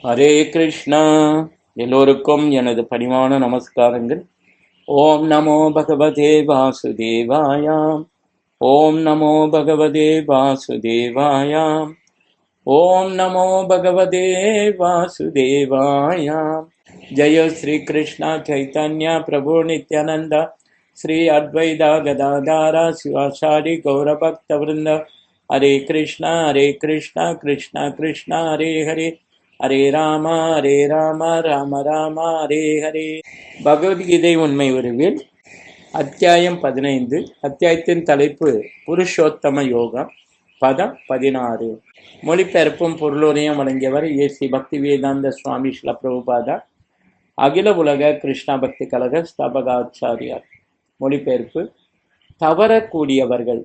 ஹரே கிருஷ்ணா. எல்லோருக்கும் எனது பணிவான நமஸ்காரங்கள். ஓம் நமோ பகவதே வாசுதேவாயாம். ஓம் நமோ பகவதே வாசுதேவாயாம். ஓம் நமோ பகவதே வாசுதேவாயாம். ஜெய ஸ்ரீ கிருஷ்ணா சைத்தன்யா பிரபு நித்யானந்தா ஸ்ரீ அத்வைதா கதாதாரா சிவாசாரி கௌரபக்த விருந்த. ஹரே கிருஷ்ணா கிருஷ்ணா கிருஷ்ணா ஹரே ஹரே, ஹரே ராமா ராம ராம ஹரே ஹரே. பகவத்கீதை உண்மை உருவில் அத்தியாயம் 15. அத்தியாயத்தின் தலைப்பு புருஷோத்தம யோகம். பதம் 16. மொழிபெயர்ப்பும் பொருளுரையும் வழங்கியவர் ஏசி பக்தி வேதாந்த சுவாமி ஸ்ரீல பிரபுபாதா, அகில உலக கிருஷ்ணா பக்தி கழக ஸ்தாபகாச்சாரியார். மொழிபெயர்ப்பு: தவறக்கூடியவர்கள்,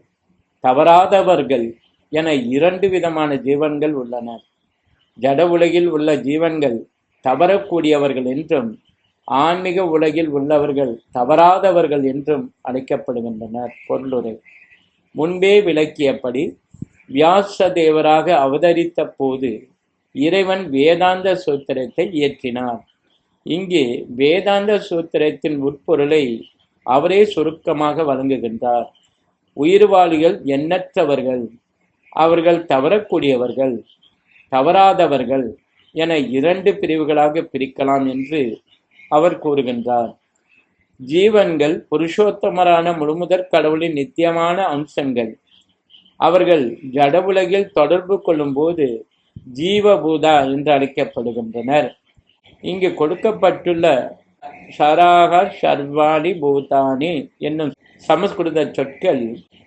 தவறாதவர்கள் என இரண்டு விதமான ஜீவன்கள் உள்ளன. ஜட உலகில் உள்ள ஜீவன்கள் தவறக்கூடியவர்கள் என்றும், ஆன்மீக உலகில் உள்ளவர்கள் தவறாதவர்கள் என்றும் அழைக்கப்படுகின்றனர். பொருளுரை: முன்பே விளக்கியபடி வியாச தேவராக அவதரித்த போது இறைவன் வேதாந்த சூத்திரத்தை இயற்றினார். இங்கே வேதாந்த சூத்திரத்தின் உட்பொருளை அவரே சுருக்கமாக வழங்குகின்றார். உயிர்வாளிகள் எண்ணற்றவர்கள், அவர்கள் தவறக்கூடியவர்கள், தவறாதவர்கள் என இரண்டு பிரிவுகளாக பிரிக்கலாம் என்று அவர் கூறுகின்றார். ஜீவன்கள் புருஷோத்தமரான முழுமுதற் கடவுளின் நித்தியமான அம்சங்கள். அவர்கள் ஜட உலகில் தொடர்பு கொள்ளும் போது ஜீவபூதா என்று அழைக்கப்படுகின்றனர். இங்கு கொடுக்கப்பட்டுள்ள ஷராக ஷர்வாணி பூதானி என்னும் சமஸ்கிருத சொற்கள்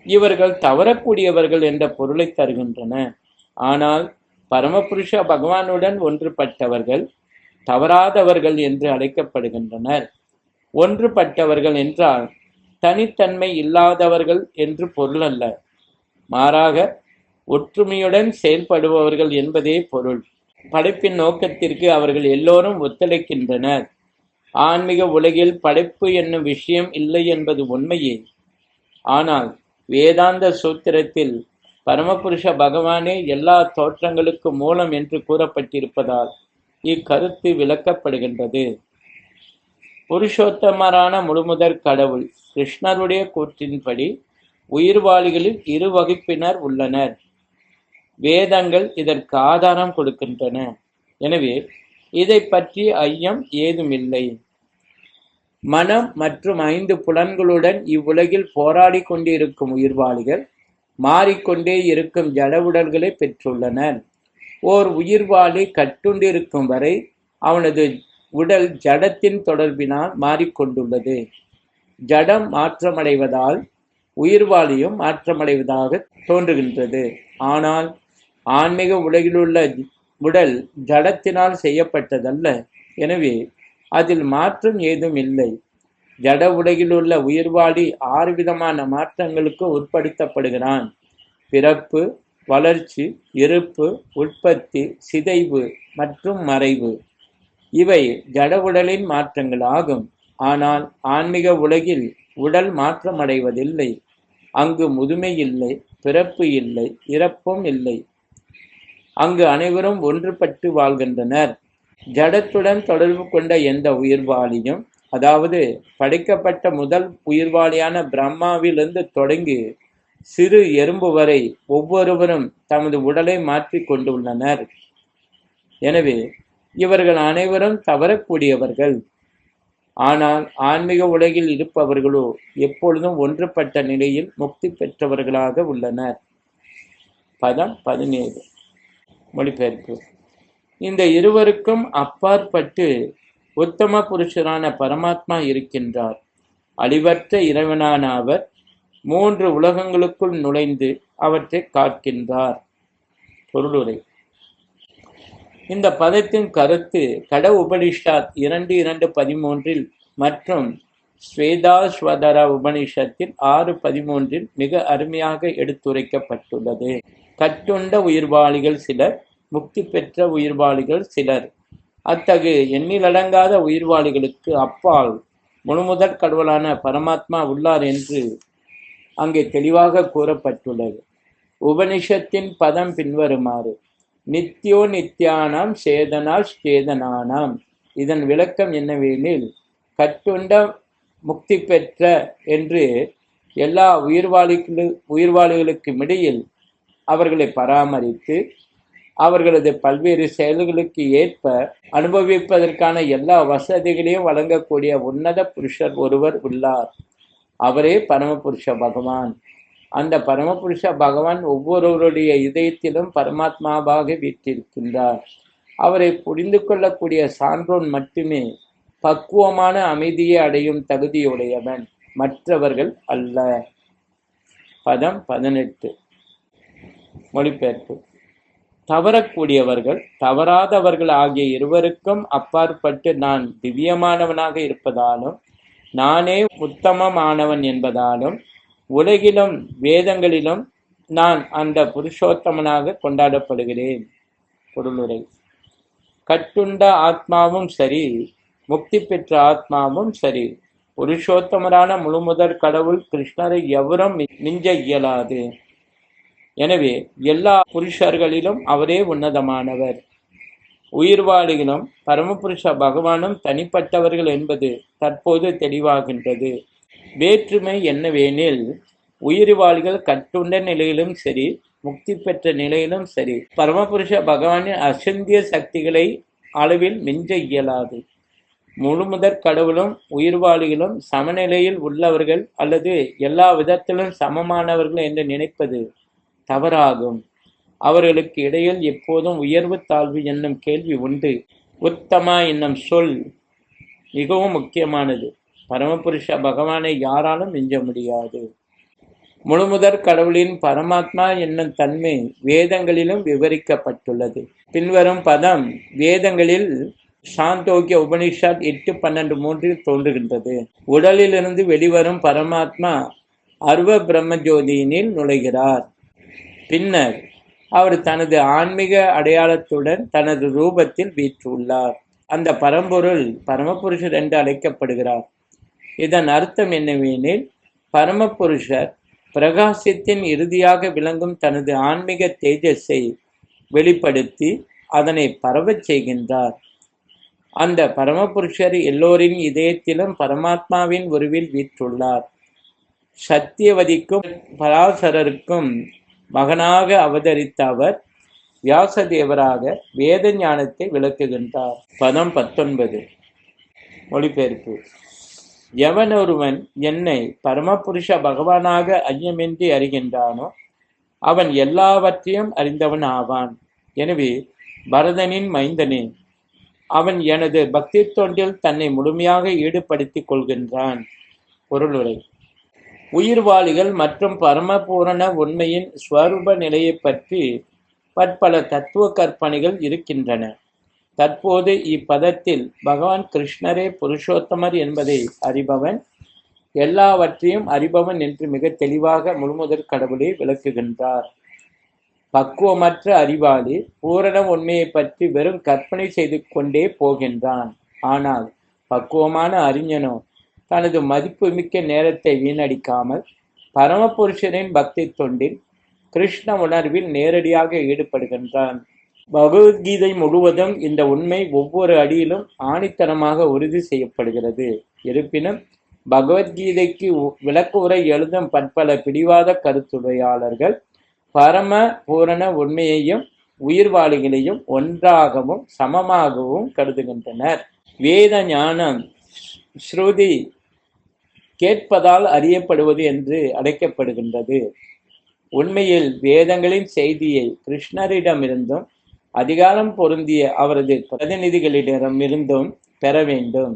இவர்கள் தவறக்கூடியவர்கள் என்ற பொருளை தருகின்றன. ஆனால் பரமபுருஷ பகவானுடன் ஒன்றுபட்டவர்கள் தவறாதவர்கள் என்று அழைக்கப்படுகின்றனர். ஒன்றுபட்டவர்கள் என்றால் தனித்தன்மை இல்லாதவர்கள் என்று பொருள் அல்ல, மாறாக ஒற்றுமையுடன் செயல்படுபவர்கள் என்பதே பொருள். படைப்பின் நோக்கத்திற்கு அவர்கள் எல்லோரும் ஒத்துழைக்கின்றனர். ஆன்மீக உலகில் படைப்பு என்னும் விஷயம் இல்லை என்பது உண்மையே. ஆனால் வேதாந்த சூத்திரத்தில் பரமபுருஷ பகவானே எல்லா தோற்றங்களுக்கு மூலம் என்று கூறப்பட்டிருப்பதால் இக்கருத்து விளக்கப்படுகின்றது. புருஷோத்தமரான முழுமுதற் கடவுள் கிருஷ்ணருடைய கூற்றின்படி உயிர்வாளிகளில் இரு வகுப்பினர் உள்ளனர். வேதங்கள் இதற்கு ஆதாரம் கொடுக்கின்றன. எனவே இதை பற்றி ஐயம் ஏதுமில்லை. மனம் மற்றும் 5 புலன்களுடன் இவ்வுலகில் போராடி கொண்டிருக்கும் உயிர்வாளிகள் மாறிக்கொண்டே இருக்கும் ஜட உடல்களை பெற்றுள்ளனர். ஓர் உயிர்வாளி கட்டுண்டிருக்கும் வரை அவனது உடல் ஜடத்தின் தொடர்பினால் மாறிக்கொண்டுள்ளது. ஜடம் மாற்றமடைவதால் உயிர்வாளியும் மாற்றமடைவதாக தோன்றுகின்றது. ஆனால் ஆன்மீக உலகிலுள்ள உடல் ஜடத்தினால் செய்யப்பட்டதல்ல. எனவே அதில் மாற்றம் ஏதும் இல்லை. ஜட உலகிலுள்ள உயிர்வாளி 6 விதமான மாற்றங்களுக்கு உட்படுத்தப்படுகிறான்: பிறப்பு, வளர்ச்சி, இருப்பு, உற்பத்தி, சிதைவு மற்றும் மறைவு. இவை ஜட உடலின் மாற்றங்கள் ஆகும். ஆனால் ஆன்மீக உலகில் உடல் மாற்றமடைவதில்லை. அங்கு முதுமை இல்லை, பிறப்பு இல்லை, இறப்பும் இல்லை. அங்கு அனைவரும் ஒன்றுபட்டு வாழ்கின்றனர். ஜடத்துடன் தொடர்பு கொண்ட எந்த உயிர்வாளியும், அதாவது படைக்கப்பட்ட முதல் உயிர்வாளியான பிரம்மாவிலிருந்து தொடங்கி சிறு எறும்பு வரை ஒவ்வொருவரும் தமது உடலை மாற்றி கொண்டுள்ளனர். எனவே இவர்கள் அனைவரும் தவறக்கூடியவர்கள். ஆனால் ஆன்மீக உலகில் இருப்பவர்களோ எப்பொழுதும் ஒன்றுபட்ட நிலையில் முக்தி பெற்றவர்களாக உள்ளனர். பதம் 17. மொழிபெயர்ப்பு: இந்த இருவருக்கும் அப்பாற்பட்டு உத்தம புருஷரான பரமாத்மா இருக்கின்றார். அழிவற்ற இறைவனான அவர் 3 உலகங்களுக்குள் நுழைந்து அவற்றை காக்கின்றார். பொருளுரை: இந்த பதத்தின் கருத்து கட உபனிஷத் 2.2.13 மற்றும் ஸ்வேதாஸ்வதர உபனிஷத்தில் 6.13 மிக அருமையாக எடுத்துரைக்கப்பட்டுள்ளது. கட்டுண்ட உயிர்வாளிகள் சிலர், முக்தி பெற்ற உயிர்வாளிகள் சிலர். அத்தகைய எண்ணிலடங்காத உயிர்வாளிகளுக்கு அப்பால் முழுமுதற் கடவுளான பரமாத்மா உள்ளார் என்று அங்கே தெளிவாக கூறப்பட்டுள்ளது. உபனிஷத்தின் பதம் பின்வருமாறு: நித்யோ நித்யானாம் சேதனா சேதனானாம். இதன் விளக்கம் என்னவெனில், கட்டுண்ட முக்தி பெற்ற என்று எல்லா உயிர்வாளிகளுக்கும் இடையில் அவர்களை பராமரித்து அவர்களது பல்வேறு செயல்களுக்கு ஏற்ப அனுபவிப்பதற்கான எல்லா வசதிகளையும் வழங்கக்கூடிய உன்னத புருஷர் ஒருவர் உள்ளார். அவரே பரமபுருஷ பகவான். அந்த பரமபுருஷ பகவான் ஒவ்வொருவருடைய இதயத்திலும் பரமாத்மாவாக வீற்றிருக்கின்றார். அவரை புரிந்து கொள்ளக்கூடிய சான்றோன் மட்டுமே பக்குவமான அமைதியை அடையும் தகுதியுடையவன், மற்றவர்கள் அல்ல. பதம் 18. மொழிபெயர்ப்பு. தவறக்கூடியவர்கள் தவறாதவர்கள் ஆகிய இருவருக்கும் அப்பாற்பட்டு நான் திவ்யமானவனாக இருப்பதாலும் நானே உத்தமமானவன் என்பதாலும் உலகிலும் வேதங்களிலும் நான் அந்த புருஷோத்தமனாக கொண்டாடப்படுகிறேன். பொருளுரை. கட்டுண்ட ஆத்மாவும் சரி, முக்தி பெற்ற ஆத்மாவும் சரி, புருஷோத்தமரான முழுமுதற் கடவுள் கிருஷ்ணரை எவரும் மிஞ்ச இயலாது. எனவே எல்லா புருஷர்களிலும் அவரே உன்னதமானவர். உயிர்வாளிகளும் பரமபுருஷ பகவானும் தனிப்பட்டவர்கள் என்பது தற்போது தெளிவாகின்றது. வேற்றுமை என்னவெனில், உயிர்வாளிகள் கட்டுண்ட நிலையிலும் சரி, முக்தி பெற்ற நிலையிலும் சரி, பரமபுருஷ பகவானின் அசிந்திய சக்திகளை அளவில் மிஞ்ச இயலாது. முழுமுதற் கடவுளும் உயிர்வாளிகளும் சமநிலையில் உள்ளவர்கள் அல்லது எல்லா விதத்திலும் சமமானவர்கள் என்று நினைப்பது தவறாகும். அவர்களுக்கு இடையில் எப்போதும் உயர்வு தாழ்வு என்னும் கேள்வி உண்டு. உத்தமா என்னும் சொல் மிகவும் முக்கியமானது. பரமபுருஷ பகவானை யாராலும் மிஞ்ச முடியாது. முழுமுதற் கடவுளின் பரமாத்மா என்னும் தன்மை வேதங்களிலும் விவரிக்கப்பட்டுள்ளது. பின்வரும் பதம் வேதங்களில் சாந்தோக்கிய உபனிஷத் 8:12 தோன்றுகின்றது. உடலிலிருந்து வெளிவரும் பரமாத்மா அர்வ பிரம்மஜோதியினில் நுழைகிறார். பின்னர் அவர் தனது ஆன்மீக அடையாளத்துடன் தனது ரூபத்தில் வீற்றுள்ளார். அந்த பரம்பொருள் பரமபுருஷர் என்று அழைக்கப்படுகிறார். இதன் அர்த்தம் என்னவெனில், பரமபுருஷர் பிரகாசத்தின் இறுதியாக விளங்கும் தனது ஆன்மீக தேஜஸை வெளிப்படுத்தி அதனை பரவச் செய்கின்றார். அந்த பரமபுருஷர் எல்லோரின் இதயத்திலும் பரமாத்மாவின் உருவில் வீற்றுள்ளார். சத்தியவதிக்கும் பராசரருக்கும் மகனாக அவதரித்த அவர் வியாசதேவராக வேத ஞானத்தை விளக்குகின்றார். பதம் 19. மொழிபெயர்ப்பு. எவனொருவன் என்னை பரமபுருஷ பகவானாக ஐயமின்றி அறிகின்றானோ அவன் எல்லாவற்றையும் அறிந்தவன் ஆவான். எனவே பரதனின் மைந்தனே, அவன் எனது பக்தி தொண்டில் தன்னை முழுமையாக ஈடுபடுத்திக் கொள்கின்றான். பொருளுரை. உயிர்வாளிகள் மற்றும் பரமபூரண உண்மையின் ஸ்வரூப நிலையை பற்றி பற்பல தத்துவ கற்பனைகள் இருக்கின்றன. தற்போது இப்பதத்தில் பகவான் கிருஷ்ணரே புருஷோத்தமர் என்பதை அறிபவன், எல்லாவற்றையும் அறிபவன் என்று மிக தெளிவாக முழுமுதற் கடவுளை விளக்குகின்றார். பக்குவமற்ற அறிவாளி பூரண உண்மையை பற்றி வெறும் கற்பனை செய்து கொண்டே போகின்றான். ஆனால் பக்குவமான அறிஞனோ தனது மதிப்புமிக்க நேரத்தை வீணடிக்காமல் பரமபுருஷனின் பக்தி தொண்டில் கிருஷ்ண உணர்வில் நேரடியாக ஈடுபடுகின்றான். பகவத்கீதை முழுவதும் இந்த உண்மை ஒவ்வொரு அடியிலும் ஆணித்தனமாக உறுதி செய்யப்படுகிறது. இருப்பினும் பகவத்கீதைக்கு விளக்கு உரை எழுதும் பற்பல பிடிவாத கருத்துடையாளர்கள் பரம பூரண உண்மையையும் உயிர்வாளிகளையும் ஒன்றாகவும் சமமாகவும் கருதுகின்றனர். வேத ஞானம் ஸ்ருதி கேட்பதால் அறியப்படுவது என்று அழைக்கப்படுகின்றது. உண்மையில் வேதங்களின் செய்தியை கிருஷ்ணரிடமிருந்தும் அதிகாரம் பொருந்திய அவரது பிரதிநிதிகளிடமிருந்தும் பெற வேண்டும்.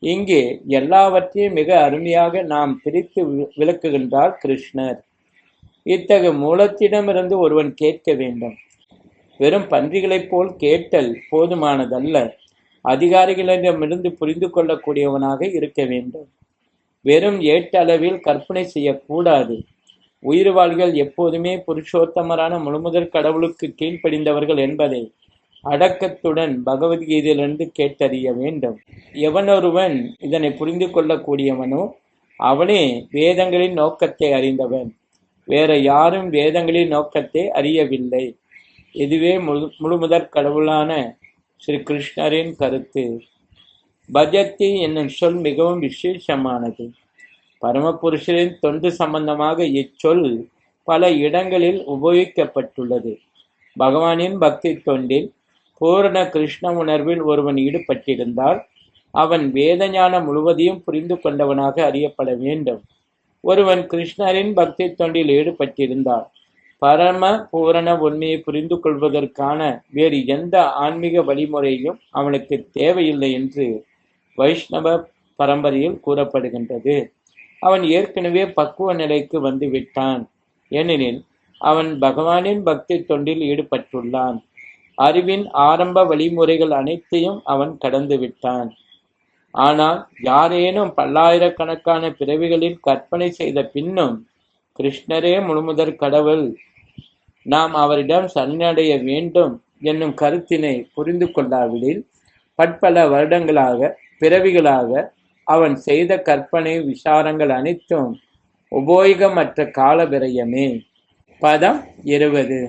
இங்கே எல்லாவற்றையும் மிக அருமையாக நாம் பிரித்து விளக்குகின்றார் கிருஷ்ணர். இத்தகைய மூலத்திடமிருந்து ஒருவன் கேட்க வேண்டும். வெறும் பன்றிகளைப் போல் கேட்டல் போதுமானதல்ல. அதிகாரிகளிடமிருந்து புரிந்து கொள்ளக்கூடியவனாக இருக்க வேண்டும். வெறும் ஏட்டளவில் கற்பனை செய்யக்கூடாது. உயிர்வாளிகள் எப்போதுமே புருஷோத்தமரான முழுமுதற் கடவுளுக்கு கீழ்ப்படிந்தவர்கள் என்பதை அடக்கத்துடன் பகவத்கீதையிலிருந்து கேட்டறிய வேண்டும். எவனொருவன் இதனை புரிந்து கொள்ளக்கூடியவனோ அவனே வேதங்களின் நோக்கத்தை அறிந்தவன். வேற யாரும் வேதங்களின் நோக்கத்தை அறியவில்லை. இதுவே முழுமுதற் கடவுளான ஸ்ரீ கிருஷ்ணரின் கருத்து. பஜத்தி என்னும் சொல் மிகவும் விசேஷமானது. பரமபுருஷரின் தொண்டு சம்பந்தமாக இச்சொல் பல இடங்களில் உபயோகிக்கப்பட்டுள்ளது. பகவானின் பக்தி தொண்டில் பூரண கிருஷ்ண உணர்வில் ஒருவன் ஈடுபட்டிருந்தால் அவன் வேத ஞானம் முழுவதையும் புரிந்து கொண்டவனாக அறியப்பட வேண்டும். ஒருவன் கிருஷ்ணரின் பக்தி தொண்டில் ஈடுபட்டிருந்தால் பரம பூரண உண்மையை புரிந்து கொள்வதற்கான வேறு எந்த ஆன்மீக வழிமுறையும் அவனுக்கு தேவையில்லை என்று வைஷ்ணவ பரம்பரையில் கூறப்படுகின்றது. அவன் ஏற்கனவே பக்குவ நிலைக்கு வந்து விட்டான். ஏனெனில் அவன் பகவானின் பக்தி தொண்டில் ஈடுபட்டுள்ளான். அறிவின் ஆரம்ப வழிமுறைகள் அனைத்தையும் அவன் கடந்து விட்டான். ஆனால் யாரேனும் பல்லாயிரக்கணக்கான பிறவிகளில் கற்பனை செய்த பின்னும் கிருஷ்ணரே முழுமுதற் கடவுள், நாம் அவரிடம் சரணடைய வேண்டும் என்னும் கருத்தினை புரிந்து கொள்ளாவிடில் பற்பல வருடங்களாக பிறவிகளாக அவன் செய்த கற்பனை விசாரங்கள் அனைத்தும் உபயோகமற்ற கால விரயமே. பதம் 20.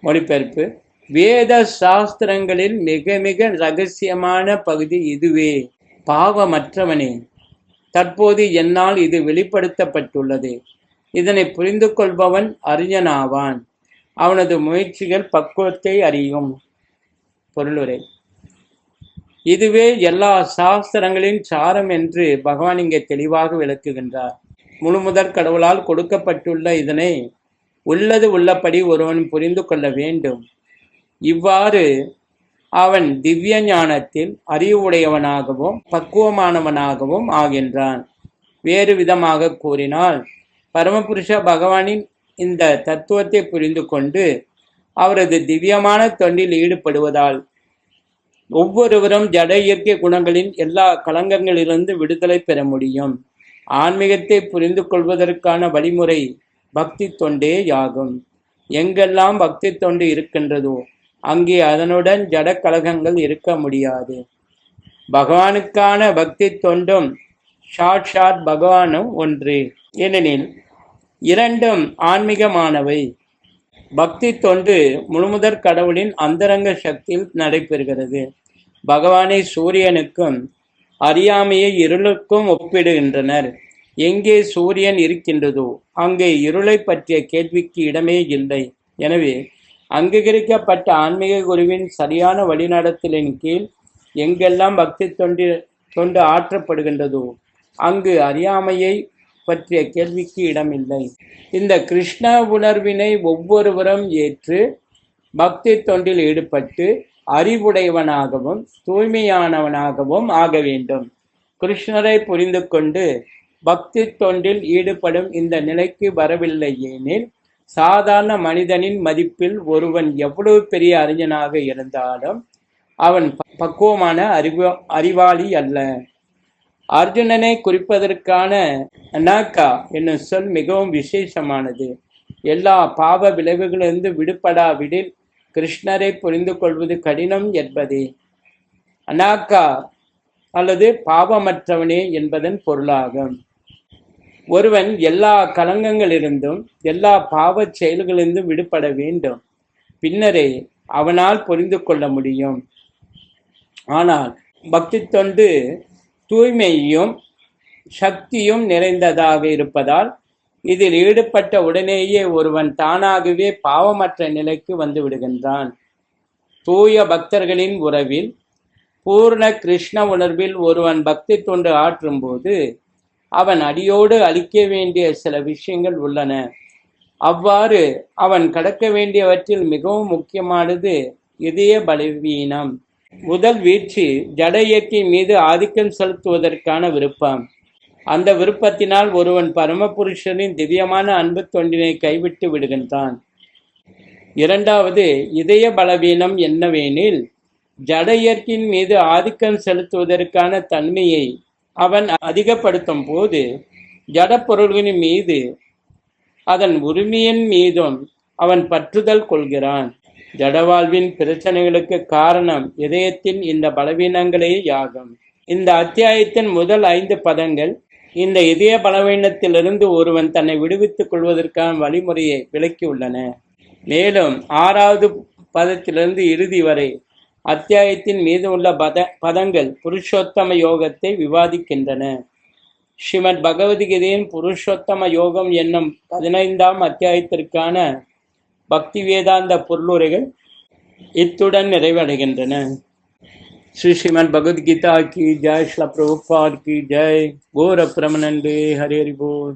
மொழிபெயர்ப்பு. வேத சாஸ்திரங்களில் மிக மிக ரகசியமான பகுதி இதுவே. பாவமற்றவனே, தற்போது என்னால் இது வெளிப்படுத்தப்பட்டுள்ளது. இதனை புரிந்து கொள்பவன் அறிஞனாவான். அவனது முயற்சிகள் பக்குவத்தை அறியும். பொருளுரை. இதுவே எல்லா சாஸ்திரங்களின் சாரம் என்று பகவான் இங்கே தெளிவாக விளக்குகின்றார். முழுமுதற் கடவுளால் கொடுக்கப்பட்டுள்ள இதனை உள்ளது உள்ளபடி ஒருவன் புரிந்து கொள்ள வேண்டும். இவ்வாறு அவன் திவ்ய ஞானத்தில் அறிவுடையவனாகவும் பக்குவமானவனாகவும் ஆகின்றான். வேறு விதமாக கூறினால், பரமபுருஷ பகவானின் இந்த தத்துவத்தை புரிந்து கொண்டு அவரது திவ்யமான தொண்டில் ஈடுபடுவதால் ஒவ்வொருவரும் ஜட இயற்கை குணங்களின் எல்லா களங்கங்களிலிருந்து விடுதலை பெற முடியும். ஆன்மீகத்தை புரிந்து கொள்வதற்கான வழிமுறை பக்தி தொண்டே யாகும். எங்கெல்லாம் பக்தி தொண்டு இருக்கின்றதோ அங்கே அதனுடன் ஜட கலகங்கள் இருக்க முடியாது. பகவானுக்கான பக்தி தொண்டும் சாட்சாத் பகவானும் ஒன்று. ஏனெனில் இரண்டும் ஆன்மீகமானவை. பக்தி தொண்டு முழுமுதற் கடவுளின் அந்தரங்க சக்தியில் நடைபெறுகிறது. பகவானை சூரியனுக்கும் அறியாமையை இருளுக்கும் ஒப்பிடுகின்றனர். எங்கே சூரியன் இருக்கின்றதோ அங்கே இருளை பற்றிய கேள்விக்கு இடமே இல்லை. எனவே அங்கீகரிக்கப்பட்ட ஆன்மீக குருவின் சரியான வழிநடத்தலின் கீழ் எங்கெல்லாம் பக்தி தொண்டு ஆற்றப்படுகின்றதோ அங்கு அறியாமையை பற்றிய கேள்விக்கு இடமில்லை. இந்த கிருஷ்ண உணர்வினை ஒவ்வொருவரும் ஏற்று பக்தி தொண்டில் ஈடுபட்டு அறிவுடையவனாகவும் தூய்மையானவனாகவும் ஆக வேண்டும். கிருஷ்ணரை புரிந்து கொண்டு பக்தி தொண்டில் ஈடுபடும் இந்த நிலைக்கு வரவில்லை எனில் சாதாரண மனிதனின் மதிப்பில் ஒருவன் எவ்வளவு பெரிய அறிஞனாக இருந்தாலும் அவன் பக்குவமான அறிவாளி அல்ல. அர்ஜுனனை குறிப்பதற்கான அனாக்கா என்னும் சொல் மிகவும் விசேஷமானது. எல்லா பாவ விளைவுகளிலிருந்து விடுபடாவிடில் கிருஷ்ணரை புரிந்து கொள்வது கடினம் என்பதே அனாக்கா அல்லது பாவமற்றவனே என்பதன் பொருளாகும். ஒருவன் எல்லா கலங்கங்களிலிருந்தும் எல்லா பாவச் செயல்களிலிருந்தும் விடுபட வேண்டும். பின்னரே அவனால் புரிந்து கொள்ள முடியும். ஆனால் பக்தி தொண்டு தூய்மையும் சக்தியும் நிறைந்ததாக இருப்பதால் இதில் ஈடுபட்ட உடனேயே ஒருவன் தானாகவே பாவமற்ற நிலைக்கு வந்து விடுகின்றான். தூய பக்தர்களின் உறவில் பூர்ண கிருஷ்ண உணர்வில் ஒருவன் பக்தி தொண்டு ஆற்றும் போது அவன் அடியோடு அளிக்க வேண்டிய சில விஷயங்கள் உள்ளன. அவ்வாறு அவன் கடக்க வேண்டியவற்றில் மிகவும் முக்கியமானது இதய பலவீனம். முதல் வீழ்ச்சி ஜட இயற்கை மீது ஆதிக்கம் செலுத்துவதற்கான விருப்பம். அந்த விருப்பத்தினால் ஒருவன் பரமபுருஷனின் திவ்யமான அன்பு தொண்டினை கைவிட்டு விடுகின்றான். இரண்டாவது இதய பலவீனம் என்னவெனில், ஜட இயற்கையின் மீது ஆதிக்கம் செலுத்துவதற்கான தன்மையை அவன் அதிகப்படுத்தும் போது ஜட பொருள்களின் மீது அதன் உரிமையின் மீதும் அவன் பற்றுதல் கொள்கிறான். ஜடவாழ்வின் பிரச்சனைகளுக்கு காரணம் இதயத்தின் இந்த பலவீனங்களே யாகும். இந்த அத்தியாயத்தின் முதல் 5 பதங்கள் இந்த இதய பலவீனத்திலிருந்து ஒருவன் தன்னை விடுவித்துக் கொள்வதற்கான வழிமுறையை விளக்கியுள்ளன. மேலும் 6வது பதத்திலிருந்து இறுதி வரை அத்தியாயத்தின் மீது உள்ள பதங்கள் புருஷோத்தம யோகத்தை விவாதிக்கின்றன. ஸ்ரீமத் பகவத்கீதையின் புருஷோத்தம யோகம் என்னும் 15ஆம் அத்தியாயத்திற்கான பக்தி வேதாந்த பொருளுரைகள் இத்துடன் நிறைவடைகின்றன. ஸ்ரீமத் பகவத்கீதா கி ஜெய். ஸ்ரீல பிரபுபாத் கி ஜெய். கௌர பிரமநந்தே. ஹரி ஹரி போல்.